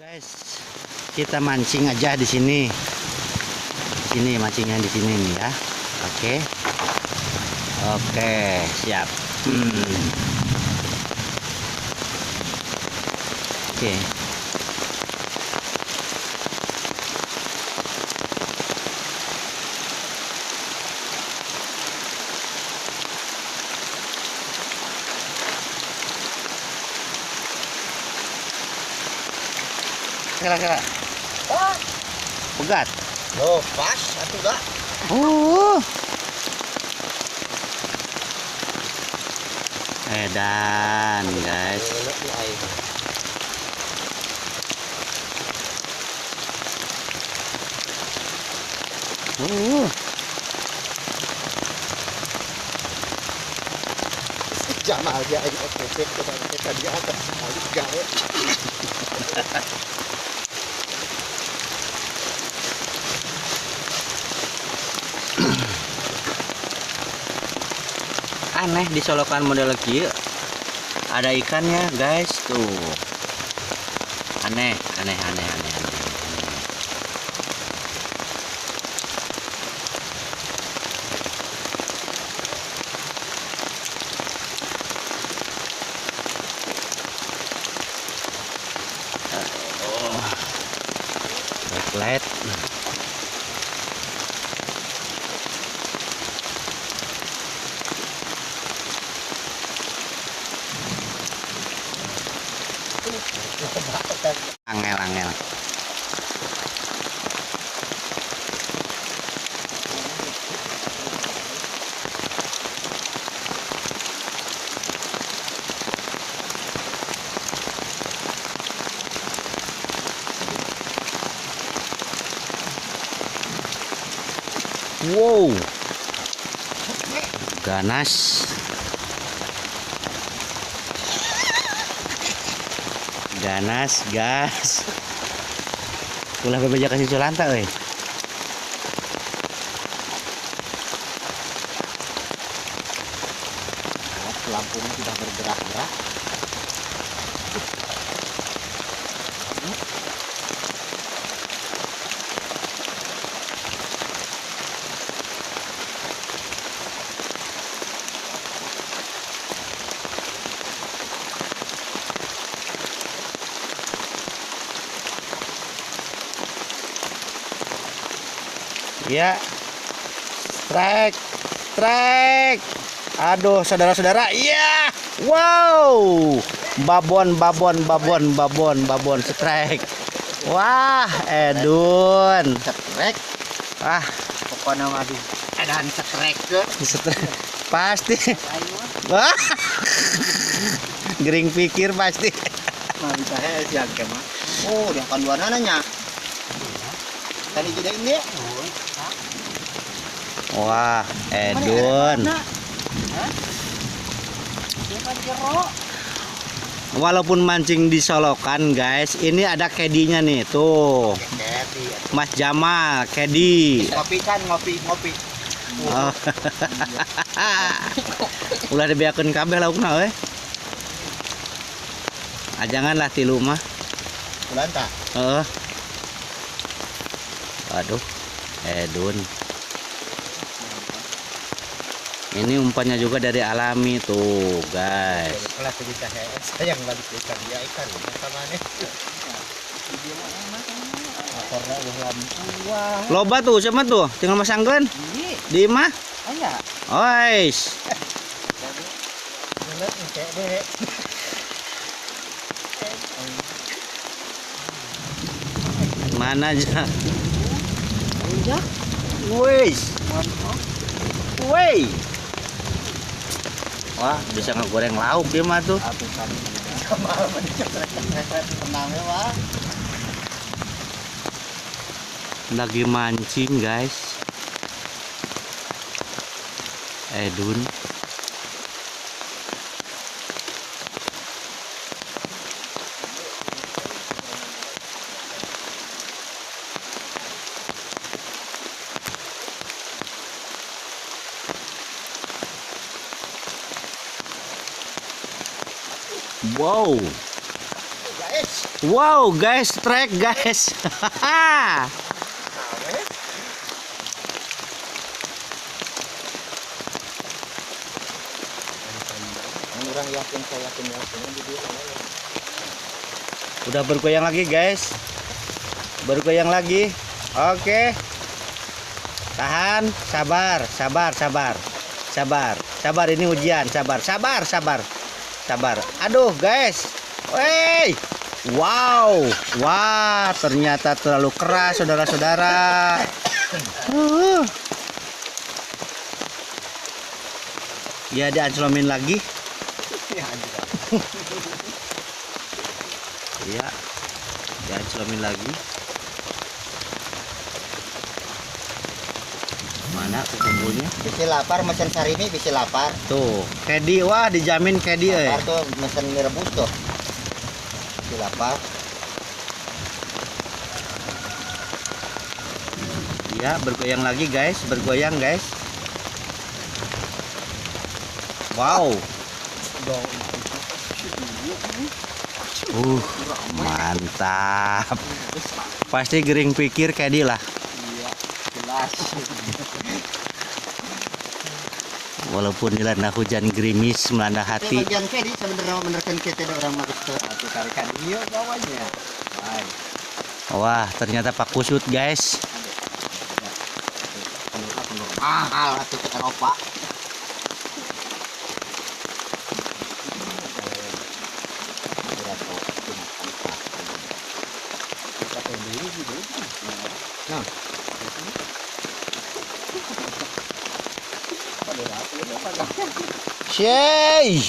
Guys, kita mancing aja di sini. Sini mancingnya di sini nih ya. Oke. Oke, siap. Oke. Kira-kira. Wah, Pegat. oh pas, atuh dah. Edan, guys. Enak nih air. Jamal dia air OTP kita di atas sekali gawe. Aneh di solokan model kieu ada ikannya, guys. Tuh. Aneh. Backlight. Angel. Wow, ganas. Ganas, gas. Ulah bebeja kasih culanta euy. Lampunya sudah bergerak-gerak. Ya. Strike. Aduh, saudara-saudara. Iya. Wow. Babon strike. Wah, Edun. Setrek, Wah, pokoknya madu. Edan setrek ke. strike. Pasti. Ayo, Wah. Gering pikir pasti. mah bisa siaga mah. Oh, dia panduan nanya. Tadi jeda ini. Wah, Edun. Walaupun mancing di solokan, guys, ini ada kedinya nih, tuh. Mas Jamal, kedi. Ngopi kan, ngopi. Oh. Ulah dibiarkan kabeh laukna we. Ajangan lah tilu mah. Ulanta. Heeh. Aduh, Edun. Ini umpannya juga dari alami tuh, guys. Kelas kita sayang balik ikan dia ikan sama nih. Motornya wah. Loba tuh, siapa tuh? Tinggal masangkeun. Di mah? Aya. Ois. Bener ente deh. Mana aja? Iya. Wis. Wey. Wah, bisa ngegoreng lauk dia mah tuh. Atuh kali. Kamal mencet-cet tenangnya wah. Lagi mancing, guys. Edun. Wow. Guys. Wow, guys, strike, guys. Orang yakin, saya yakin di dia. Udah bergoyang lagi, guys. Bergoyang lagi. Oke. Tahan, sabar, sabar, sabar. Sabar, sabar, ini ujian, sabar, sabar, sabar. Sabar. Aduh, guys. Wey. Wow. Wah, ternyata terlalu keras, saudara-saudara. Ya, dianclomin lagi. Ya, dianclomin lagi. Mana kumpulnya? Bisa lapar, mesin sarimi bisa lapar. Tuh, kedi, wah dijamin kedi Lapar tuh mesin mie rebus tuh. Bisa lapar. Ya, bergoyang lagi, guys, bergoyang, guys. Wow. Mantap. Pasti gering pikir kedi lah. Iya, jelas. Walaupun dilanda hujan gerimis melanda hati. Bagian kedi sebenarnya menerkan kita orang masuk ke atau tarikan dia bawahnya. Wah, ternyata Pak Kusut, guys. Mahal atau tekan opak. Nah. Syey.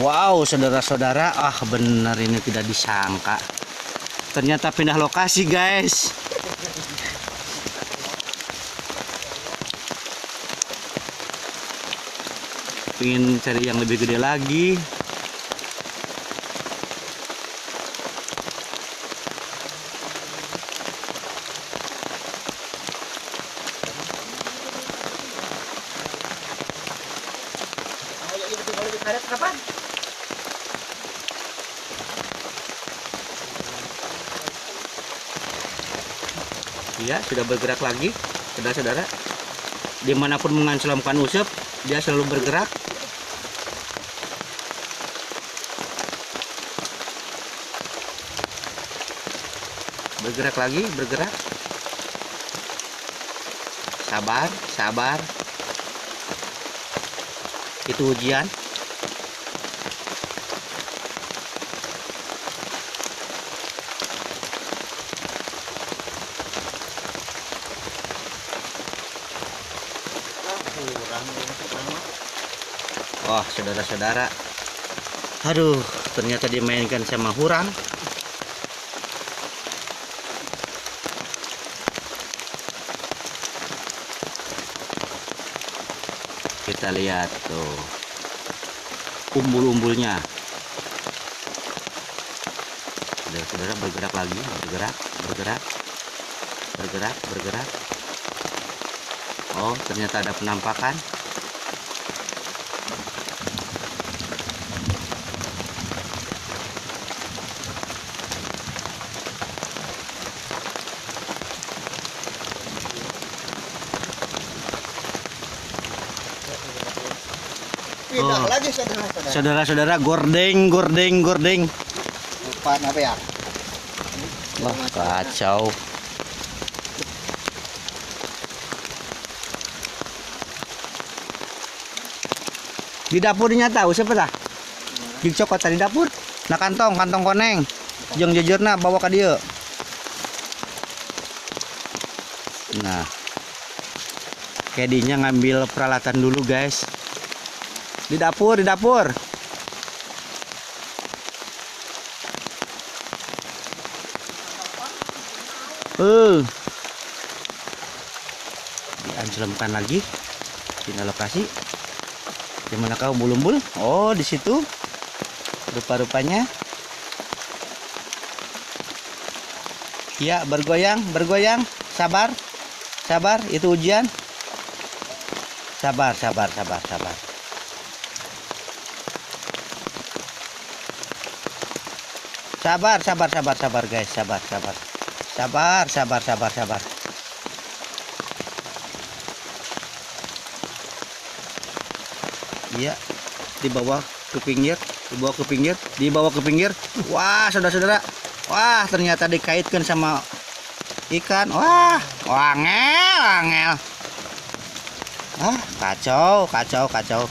Wow, saudara-saudara, benar ini tidak disangka. Ternyata pindah lokasi, guys. Pengen cari yang lebih gede lagi. Ya, sudah bergerak lagi, saudara-saudara. Dimanapun mengancelamkan usep, dia selalu bergerak. Bergerak lagi, bergerak. Sabar, sabar. Itu ujian. Wah, saudara-saudara. Aduh, ternyata dimainkan sama hurang. Kita lihat tuh umbul-umbulnya. Saudara-saudara, bergerak lagi, bergerak, bergerak, bergerak, bergerak. Oh, ternyata ada penampakan. Pindah lagi saudara-saudara. Saudara-saudara, gordeng, gordeng, gordeng. Depan apa ya? Wah, kacau. Di dapurnya tahu siapa dah? Jik cokot tadi dapur. Nah, kantong koneng. Jeung jejerna bawa ke dia. Nah, kedinya ngambil peralatan dulu, guys. Di dapur, di dapur. Diancelamkan lagi. Pindah lokasi. Di mana kau bulumbul? Oh, di situ. Rupa-rupanya. Ya, bergoyang, bergoyang. Sabar. Sabar, itu ujian. Sabar, sabar, sabar, sabar. Sabar, sabar, sabar, sabar guys, sabar, sabar. Sabar, sabar, sabar, sabar. Iya, dibawa ke pinggir, dibawa ke pinggir, dibawa ke pinggir. Wah, saudara-saudara. Wah, ternyata dikaitkan sama ikan. Wah, wangel, wangel. Ah, kacau, kacau, kacau.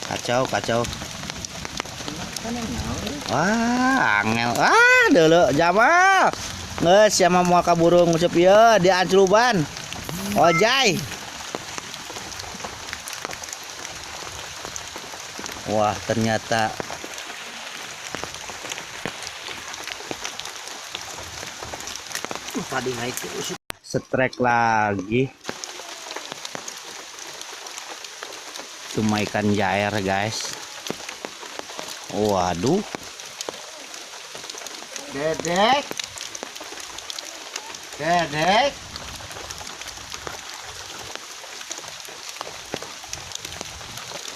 Kacau, kacau. Wah, angel. Ah, dulu Jamal. Nges sama mau kaburu ngucup ya di Ancruban. Ojai. Wah, ternyata tadi naik terus. Setrek lagi. Cuma ikan jair, guys. Waduh. Dedek. Dedek.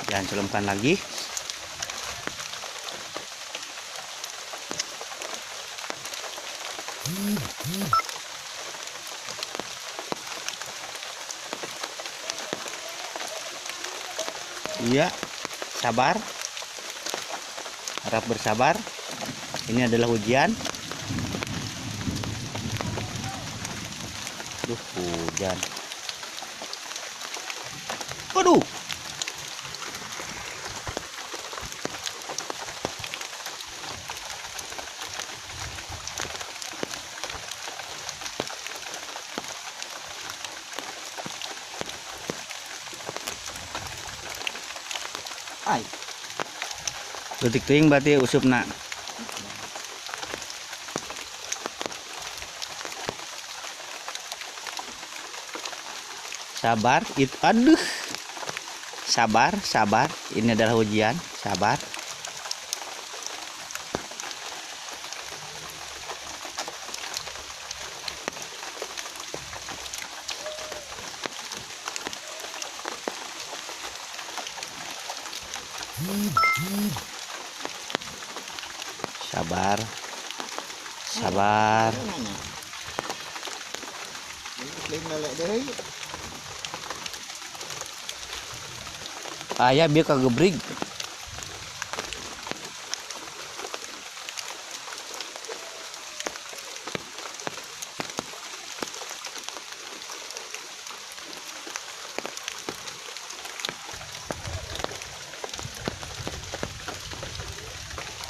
Jangan celupkan lagi. Iya, sabar. Harap bersabar. Ini adalah hujan. Duh, hujan. Waduh. Ai. Detik ting berarti usupna. Sabar, itu aduh. Sabar, sabar. Ini adalah ujian, sabar. Sabar. Sabar. Ayah biar kagebrig.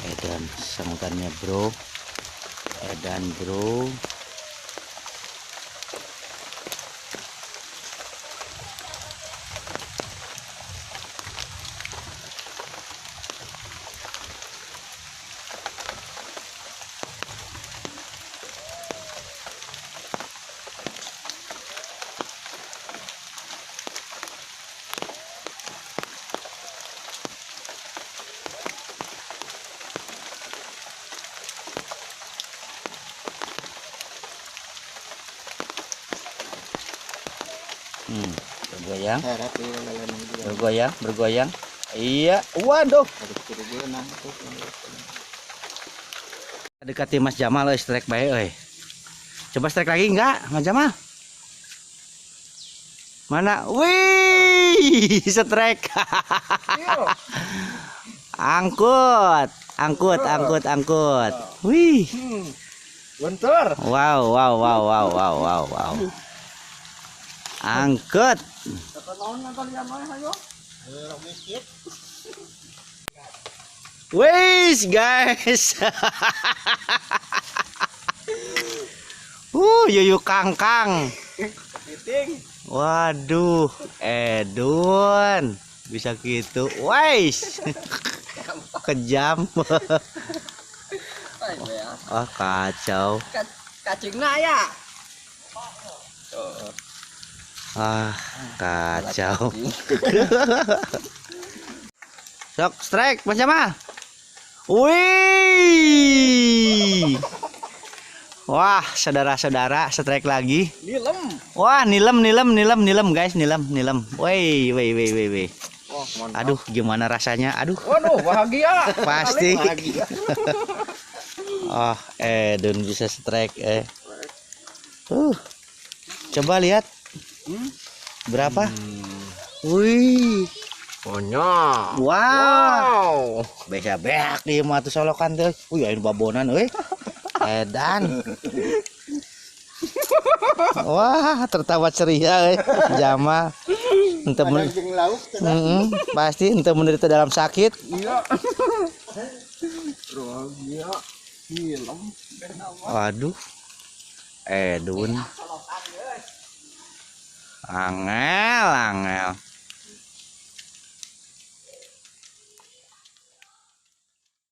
Edan samutannya bro. Edan bro. Bergoyang, bergoyang, bergoyang. Iya, waduh. Dekati Mas Jamal, strike baik, coba strike lagi enggak, Mas Jamal? Mana? Wih, strike. Angkut, angkut, angkut, angkut. Wih. Bentar. Wow, wow, wow, wow, wow, wow, wow. Angkut. Wis guys. Yuyu kangkang. Waduh, Edun bisa gitu. Wis. Kejam. Oh, kacau. Cacingna ya. Ah, kacau. Sok strike Mas Jamal. Wih. Wah, saudara-saudara, strike lagi. Nilem. Wah, nilem guys, nilem. Wih. Oh, aduh, gimana rasanya? Aduh. Waduh, bahagia. Pasti. Bahagia. Ah, Edun bisa strike Coba lihat. Berapa? Wih. Banyak. Wow. Bisa beak di mah tuh solokan tuh. Wih, air babonan euy. Edan. Wah, tertawa ceria Jamal. Ente pasti ente menderita dalam sakit. Iya. Bahagia. Film. Waduh. Edun. Angel.